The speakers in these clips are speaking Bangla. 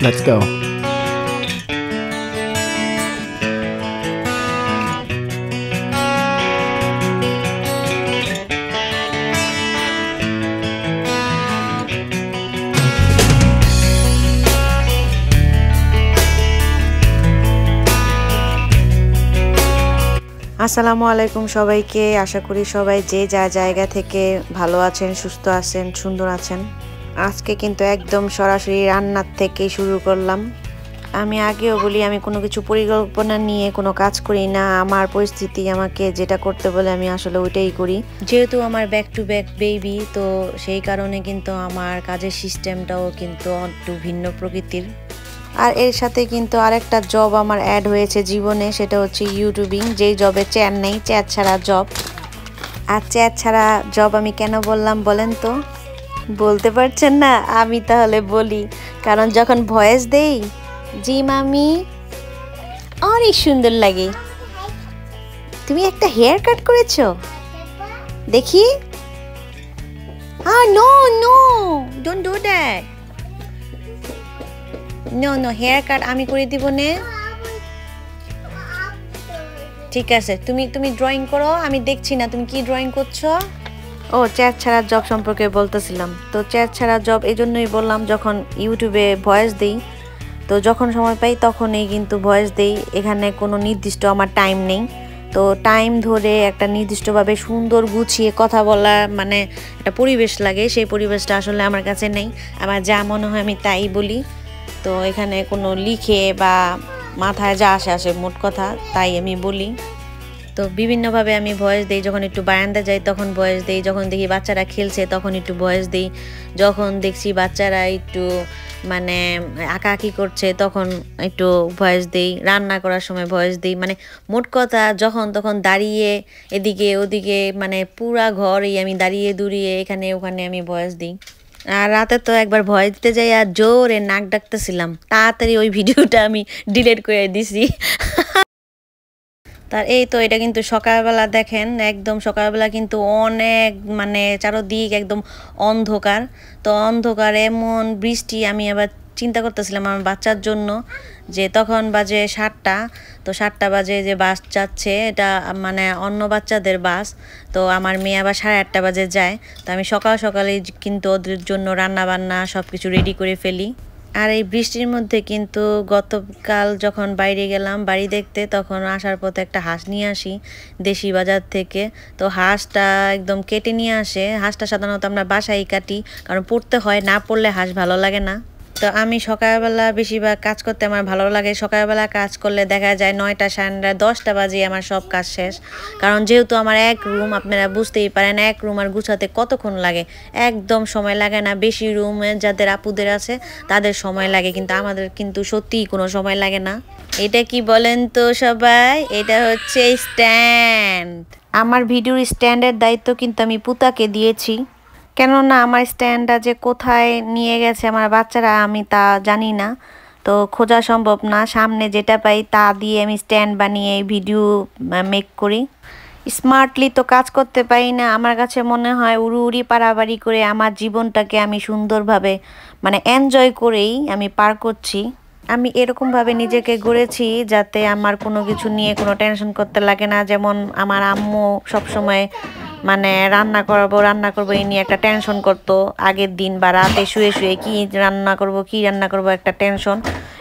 Let's go. আসসালামু আলাইকুম সবাইকে। আশা করি সবাই যে যা জায়গা থেকে ভালো আছেন, সুস্থ আছেন, সুন্দর আছেন। আজকে কিন্তু একদম সরাসরি রান্নার থেকে শুরু করলাম। আমি আগেও বলি, আমি কোনো কিছু পরিকল্পনা নিয়ে কোনো কাজ করি না। আমার পরিস্থিতি আমাকে যেটা করতে বলে আমি আসলে ওইটাই করি। যেহেতু আমার ব্যাক টু ব্যাক বেবি, তো সেই কারণে কিন্তু আমার কাজের সিস্টেমটাও কিন্তু একটু ভিন্ন প্রকৃতির। আর এর সাথে কিন্তু আরেকটা জব আমার অ্যাড হয়েছে জীবনে, সেটা হচ্ছে ইউটিউবিং, যেই জবে চ্যাট নেই, চ্যাট ছাড়া জব। আর চ্যাট ছাড়া জব আমি কেন বললাম বলেন তো? বলতে পারছেন না? আমি তাহলে বলি। কারণ যখন ভয়েস দেই, জি মামি অনেক সুন্দর লাগে, তুমি একটা হেয়ার কাট করেছো দেখি। No no, don't do that. No no, hair cut আমি করে দিব নে। ঠিক আছে, তুমি তুমি ড্রয়িং করো, আমি দেখছি না তুমি কি ড্রয়িং করছো। ও, চ্যাট ছাড়া জব সম্পর্কে বলতেছিলাম। তো চ্যাট ছাড়া জব এই জন্যই বললাম, যখন ইউটিউবে ভয়েস দিই, তো যখন সময় পাই তখনই কিন্তু ভয়েস দিই। এখানে কোনো নির্দিষ্ট আমার টাইম নেই। তো টাইম ধরে একটা নির্দিষ্টভাবে সুন্দর গুছিয়ে কথা বলা, মানে একটা পরিবেশ লাগে, সেই পরিবেশটা আসলে আমার কাছে নেই। আমার যা মনে হয় আমি তাই বলি। তো এখানে কোনো লিখে বা মাথায় যা আসে মোট কথা তাই আমি বলি। তো বিভিন্নভাবে আমি ভয়েস দিই। যখন একটু বারান্দা যাই তখন ভয়েস দিই, যখন দেখি বাচ্চারা খেলছে তখন একটু ভয়েস দিই, যখন দেখছি বাচ্চারা একটু মানে আঁকাআঁকি করছে তখন একটু ভয়েস দিই, রান্না করার সময় ভয়েস দিই। মানে মোট কথা যখন তখন দাঁড়িয়ে এদিকে ওদিকে, মানে পুরা ঘরেই আমি দাঁড়িয়ে দুড়িয়ে এখানে ওখানে আমি ভয়েস দিই। আর রাতে তো একবার ভয় দিতে যাই আর জোরে নাক ডাকতেছিলাম, তাড়াতাড়ি ওই ভিডিওটা আমি ডিলিট করে দিছি। তার এই তো, এটা কিন্তু সকালবেলা দেখেন, একদম সকালবেলা কিন্তু অনেক মানে চারদিক একদম অন্ধকার। তো অন্ধকার এমন বৃষ্টি, আমি আবার চিন্তা করতেছিলাম আমার বাচ্চার জন্য, যে তখন বাজে 7টা। তো 7টা বাজে যে বাস যাচ্ছে, এটা মানে অন্য বাচ্চাদের বাস। তো আমার মেয়ে আবার 8:30 বাজে যায়। তো আমি সকাল সকালেই কিন্তু ওদের জন্য রান্না বান্না সব কিছু রেডি করে ফেলি। আর এই বৃষ্টির মধ্যে কিন্তু গতকাল যখন বাইরে গেলাম বাড়ি দেখতে, তখন আসার পথে একটা হাঁস নিয়ে আসি দেশি বাজার থেকে। তো হাঁসটা একদম কেটে নিয়ে আসে। হাঁসটা সাধারণত আমরা বাসায় কাটি, কারণ পড়তে হয়, না পড়লে হাঁস ভালো লাগে না। তো আমি সকালবেলা বেশিরভাগ কাজ করতে আমার ভালো লাগে। সকালবেলা কাজ করলে দেখা যায় 9টা, 9:30, 10টা বাজে আমার সব কাজ শেষ। কারণ যেহেতু আমার এক রুম, আপনারা বুঝতেই পারেন, এক রুম আর গুছাতে কতক্ষণ লাগে। একদম সময় লাগে না। বেশি রুমে যাদের আপুদের আছে তাদের সময় লাগে, কিন্তু আমাদের কিন্তু সত্যিই কোনো সময় লাগে না। এটা কি বলেন তো সবাই? এটা হচ্ছে স্ট্যান্ড। আমার ভিডিওর স্ট্যান্ডের দায়িত্ব কিন্তু আমি পুতাকে দিয়েছি। কেননা আমার স্ট্যান্ডটা যে কোথায় নিয়ে গেছে আমার বাচ্চারা, আমি তা জানি না। তো খোঁজা সম্ভব না, সামনে যেটা পাই তা দিয়ে আমি স্ট্যান্ড বানিয়ে ভিডিও মেক করি। স্মার্টলি তো কাজ করতে পারি না। আমার কাছে মনে হয় উড়ি উড়ি পারাবাড়ি করে আমার জীবনটাকে আমি সুন্দরভাবে মানে এনজয় করেই আমি পার করছি। আমি এরকমভাবে নিজেকে গড়েছি যাতে আমার কোনো কিছু নিয়ে কোনো টেনশন করতে লাগে না। যেমন আমার আম্মু সবসময় মানে রান্না করবো এই নিয়ে একটা টেনশন করতো আগের দিন, বা রাতে শুয়ে শুয়ে কি রান্না করব একটা টেনশন।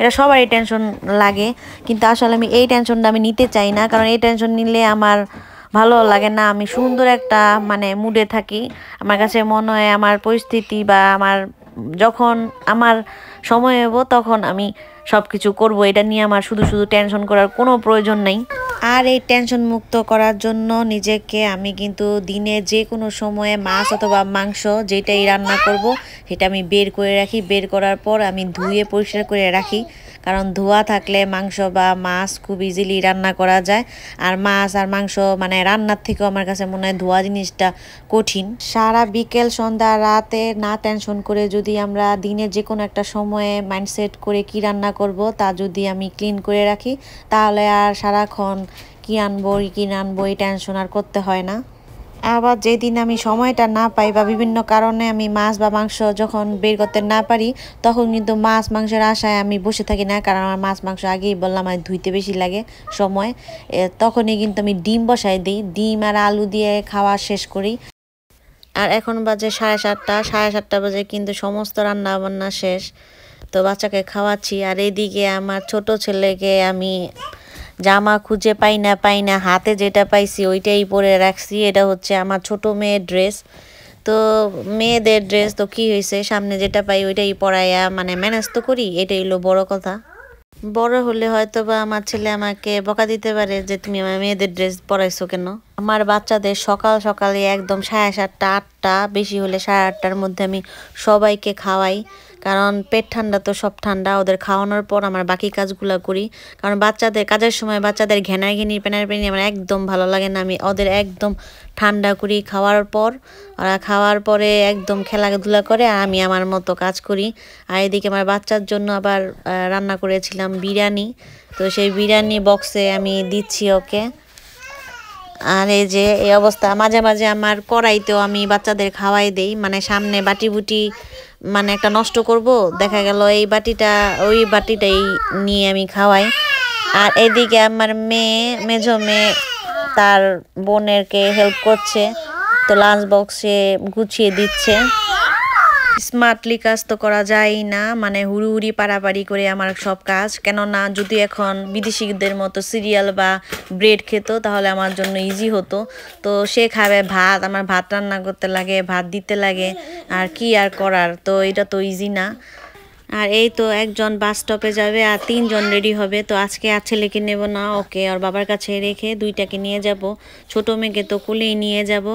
এটা সবারই টেনশন লাগে, কিন্তু আসলে আমি এই টেনশনটা আমি নিতে চাই না। কারণ এই টেনশন নিলে আমার ভালো লাগে না। আমি সুন্দর একটা মানে মুডে থাকি। আমার কাছে মনে হয় আমার পরিস্থিতি বা আমার যখন আমার সময় হবো তখন আমি সব কিছু করবো। এটা নিয়ে আমার শুধু শুধু টেনশন করার কোনো প্রয়োজন নেই। আর এই টেনশন মুক্ত করার জন্য নিজেকে আমি কিন্তু দিনে যে কোনো সময়ে মাছ অথবা মাংস যেটাই রান্না করব সেটা আমি বের করে রাখি। বের করার পর আমি ধুয়ে পরিষ্কার করে রাখি, কারণ ধোয়া থাকলে মাংস বা মাছ খুব ইজিলি রান্না করা যায়। আর মাছ আর মাংস মানে রান্নার থেকেও আমার কাছে মনে হয় ধোয়া জিনিসটা কঠিন। সারা বিকেল সন্ধ্যা রাতে না টেনশন করে যদি আমরা দিনের যে কোনো একটা সময়ে মাইন্ডসেট করে কি রান্না করব তা যদি আমি ক্লিন করে রাখি, তাহলে আর সারাক্ষণ কি আনবো এই টেনশন আর করতে হয় না। আবার যেদিন আমি সময়টা না পাই বা বিভিন্ন কারণে আমি মাছ বা মাংস যখন বের করতে না পারি, তখন কিন্তু মাছ মাংসের আশায় আমি বসে থাকি না, কারণ আমার মাছ মাংস আগেই বললাম আর ধুইতে বেশি লাগে সময়। তখনই কিন্তু আমি ডিম বসাই দিই, ডিম আর আলু দিয়ে খাওয়া শেষ করি। আর এখন বাজে 7:30, 7:30 বাজে কিন্তু সমস্ত রান্না বান্না শেষ। তো বাচ্চাকে খাওয়াচ্ছি, আর এইদিকে আমার ছোট ছেলেকে আমি জামা খুঁজে পাই না, হাতে যেটা পাইছি ওইটাই পরে রাখছি। এটা হচ্ছে আমার ছোট মেয়ের ড্রেস। তো মেয়েদের ড্রেস তো কি হয়েছে, সামনে যেটা পাই ওইটাই পরাইয়া মানে ম্যানেজ তো করি, এটাই হলো বড় কথা। বড় হলে হয়তো বা আমার ছেলে আমাকে বকা দিতে পারে যে তুমি আমার মেয়েদের ড্রেস পরাইছো কেন। আমার বাচ্চাদের সকাল সকালে একদম 7:30, 8টা, বেশি হলে 8:30টার মধ্যে আমি সবাইকে খাওয়াই, কারণ পেট ঠান্ডা তো সব ঠান্ডা। ওদের খাওয়ানোর পর আমার বাকি কাজগুলো করি, কারণ বাচ্চাদের কাজের সময় বাচ্চাদের ঘেনাঘেনি পেনারপেনি আমার একদম ভালো লাগে না। আমি ওদের একদম ঠান্ডা করি খাওয়ার পর, ওরা খাওয়ার পরে একদম খেলাধুলা করে আর আমি আমার মতো কাজ করি। আর এদিকে আমার বাচ্চার জন্য আবার রান্না করেছিলাম বিরিয়ানি, তো সেই বিরিয়ানি বক্সে আমি দিচ্ছি ওকে। আর এই যে এই অবস্থা, মাঝে মাঝে আমার কড়াইতেও আমি বাচ্চাদের খাওয়াই দেই, মানে সামনে বাটি বুটি মানে একটা নষ্ট করব, দেখা গেল এই বাটিটা ওই বাটিটাই নিয়ে আমি খাওয়াই। আর এদিকে আমার মেজো মেয়ে তার বোনেরকে হেল্প করছে, তো লাঞ্চ বক্সে গুছিয়ে দিচ্ছে। স্মার্টলি কাজ তো করা যায় না, মানে হুড়ি পাড়াপাড়ি করে আমার সব কাজ, কেননা যদি এখন বিদেশিদের মতো সিরিয়াল বা ব্রেড খেত তাহলে আমার জন্য ইজি হতো। তো সে খাবে ভাত, আমার ভাত রান্না করতে লাগে, ভাত দিতে লাগে, আর কি আর করার, তো এটা তো ইজি না। আর এই তো একজন বাস স্টপে যাবে আর 3জন রেডি হবে। তো আজকে আর ছেলেকে নেব না, ওকে ওর বাবার কাছে রেখে 2টাকে নিয়ে যাব, ছোট মেয়েকে তো কোলেই নিয়ে যাব।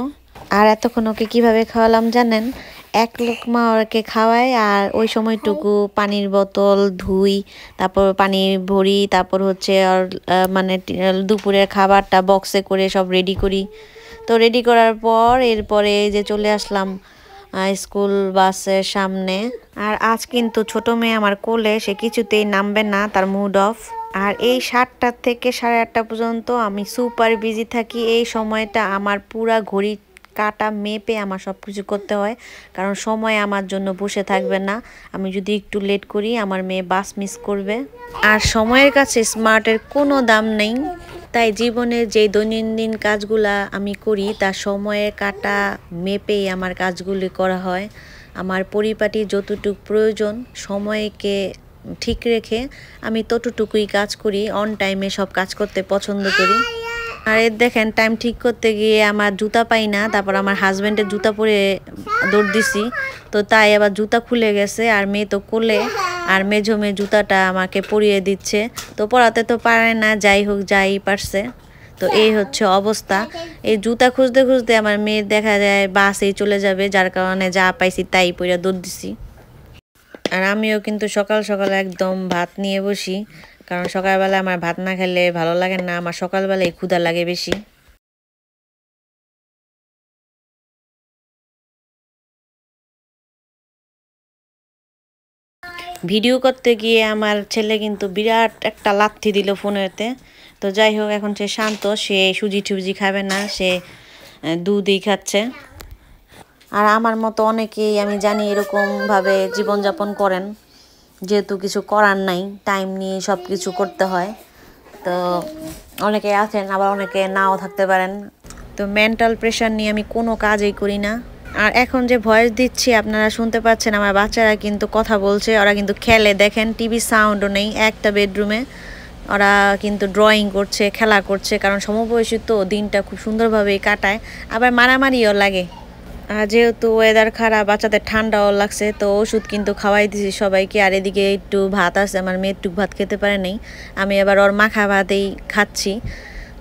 আর এতক্ষণ ওকে কিভাবে খাওয়ালাম জানেন, এক লোকমা ওকে খাওয়াই আর ওই সময়টুকু পানির বোতল ধুই, তারপর পানি ভরি, তারপর হচ্ছে আর মানে দুপুরের খাবারটা বক্সে করে সব রেডি করি। তো রেডি করার পর এরপরে যে চলে আসলাম স্কুল বাসের সামনে। আর আজ কিন্তু ছোট মেয়ে আমার কোলে, সে কিছুতেই নামবে না, তার মুড অফ। আর এই 7টা থেকে 8:30 পর্যন্ত আমি সুপার বিজি থাকি। এই সময়টা আমার পুরা ঘড়ি কাটা মেপে আমার সব কিছু করতে হয়, কারণ সময় আমার জন্য বসে থাকবে না। আমি যদি একটু লেট করি আমার মেয়ে বাস মিস করবে। আর সময়ের কাছে স্মার্টের কোনো দাম নেই, তাই জীবনের যে দৈনন্দিন কাজগুলা আমি করি তা সময়ে কাটা মেপেই আমার কাজগুলি করা হয়। আমার পরিপাটি যতটুকু প্রয়োজন সময়কে ঠিক রেখে আমি ততটুকুই কাজ করি, অন টাইমে সব কাজ করতে পছন্দ করি। আর এর দেখেন টাইম ঠিক করতে গিয়ে আমার জুতা পাই না, তারপর আমার হাজব্যান্ডের জুতা পরে দৌড় দিছি, তো তাই আবার জুতা খুলে গেছে। আর মেয়ে তো কোলে, আর মেঝো মেয়ে জুতাটা আমাকে পরিয়ে দিচ্ছে, তো পরাতে তো পারে না, যাই হোক যাই পারছে। তো এই হচ্ছে অবস্থা। এই জুতা খুঁজতে খুঁজতে আমার মেয়ের দেখা যায় বাসেই চলে যাবে, যার কারণে যা পাইছি তাই পরে দৌড় দিছি। আর আমিও কিন্তু সকাল সকাল একদম ভাত নিয়ে বসি, কারণ সকালবেলা আমার ভাত না খেলে ভালো লাগে না, আমার সকালবেলায় ক্ষুধা লাগে বেশি। ভিডিও করতে গিয়ে আমার ছেলে কিন্তু বিরাট একটা লাথি দিল ফোনেতে। তো যাই হোক এখন সে শান্ত, সে সুজি টুজি খাবে না, সে দুধই খাচ্ছে। আর আমার মতো অনেকেই আমি জানি এরকমভাবে জীবনযাপন করেন, যেহেতু কিছু করার নাই, টাইম নিয়ে সব কিছু করতে হয়। তো অনেকে আছেন, আবার অনেকে নাও থাকতে পারেন। তো মেন্টাল প্রেশার নিয়ে আমি কোনো কাজই করি না। আর এখন যে ভয়েস দিচ্ছি আপনারা শুনতে পাচ্ছেন, আমার বাচ্চারা কিন্তু কথা বলছে, ওরা কিন্তু খেলে, দেখেন টিভি সাউন্ডও নেই একটা বেডরুমে, ওরা কিন্তু ড্রয়িং করছে, খেলা করছে, কারণ সমবয়সী তো দিনটা খুব সুন্দরভাবেই কাটায়, আবার মারামারিও লাগে। আর যেহেতু ওয়েদার খারাপ, বাচ্চাদের ঠান্ডাও লাগছে, তো ওষুধ কিন্তু খাওয়াই দিছি সবাইকে। আর এদিকে একটু ভাত আছে, আমার মেয়ে একটু ভাত খেতে পারে নাই, আমি আবার ওর মাখা ভাতেই খাচ্ছি।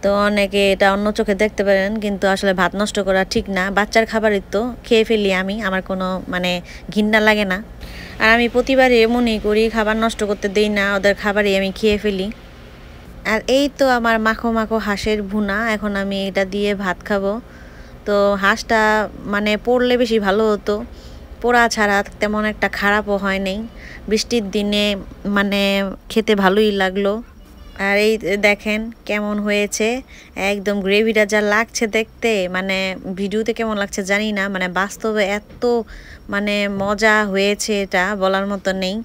তো অনেকে এটা অন্য চোখে দেখতে পারেন, কিন্তু আসলে ভাত নষ্ট করা ঠিক না, বাচ্চার খাবারই তো খেয়ে ফেলি আমি, আমার কোনো মানে ঘৃণা লাগে না। আর আমি প্রতিবারই এমনই করি, খাবার নষ্ট করতে দেই না, ওদের খাবারই আমি খেয়ে ফেলি। আর এই তো আমার মাখো মাখো হাঁসের ভুনা, এখন আমি এটা দিয়ে ভাত খাবো। তো হাঁসটা মানে পড়লে বেশি ভালো হতো, পোড়া ছাড়া তেমন একটা খারাপও হয় নাই, বৃষ্টির দিনে মানে খেতে ভালোই লাগলো। আর এই দেখেন কেমন হয়েছে, একদম গ্রেভিটা যা লাগছে দেখতে, মানে ভিডিওতে কেমন লাগছে জানি না, মানে বাস্তবে এত মানে মজা হয়েছে এটা বলার মতো নেই।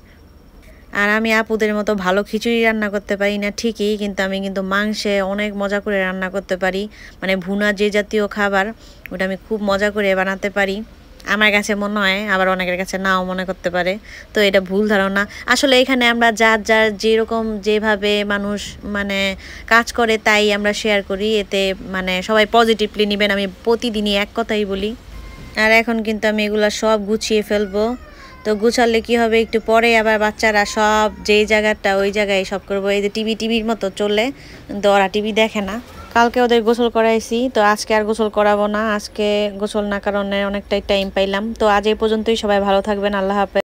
আর আমি আপুদের মতো ভালো খিচুড়ি রান্না করতে পারি না ঠিকই, কিন্তু আমি কিন্তু মাংসে অনেক মজা করে রান্না করতে পারি, মানে ভুনা যে জাতীয় খাবার ওটা আমি খুব মজা করে বানাতে পারি। আমার কাছে মনে হয়, আবার অনেকের কাছে নাও মনে করতে পারে, তো এটা ভুল ধারণা। আসলে এখানে আমরা যার যার যেরকম যেভাবে মানুষ মানে কাজ করে তাই আমরা শেয়ার করি, এতে মানে সবাই পজিটিভলি নেবেন, আমি প্রতিদিনই এক কথাই বলি। আর এখন কিন্তু আমি এগুলা সব গুছিয়ে ফেলবো। তো গুছালে কি হবে, একটু পরে আবার বাচ্চারা সব যেই জায়গাটা ওই জায়গায় সব করবো, এই যে টিভির মতো চলে, কিন্তু ওরা টিভি দেখে না। কালকে ওদের গোসল করাইছি, তো আজকে আর গোসল করাবো না, আজকে গোসল না কারণে অনেকটাই টাইম পাইলাম। তো আজ এই পর্যন্তই, সবাই ভালো থাকবেন, আল্লাহ হাফেজ।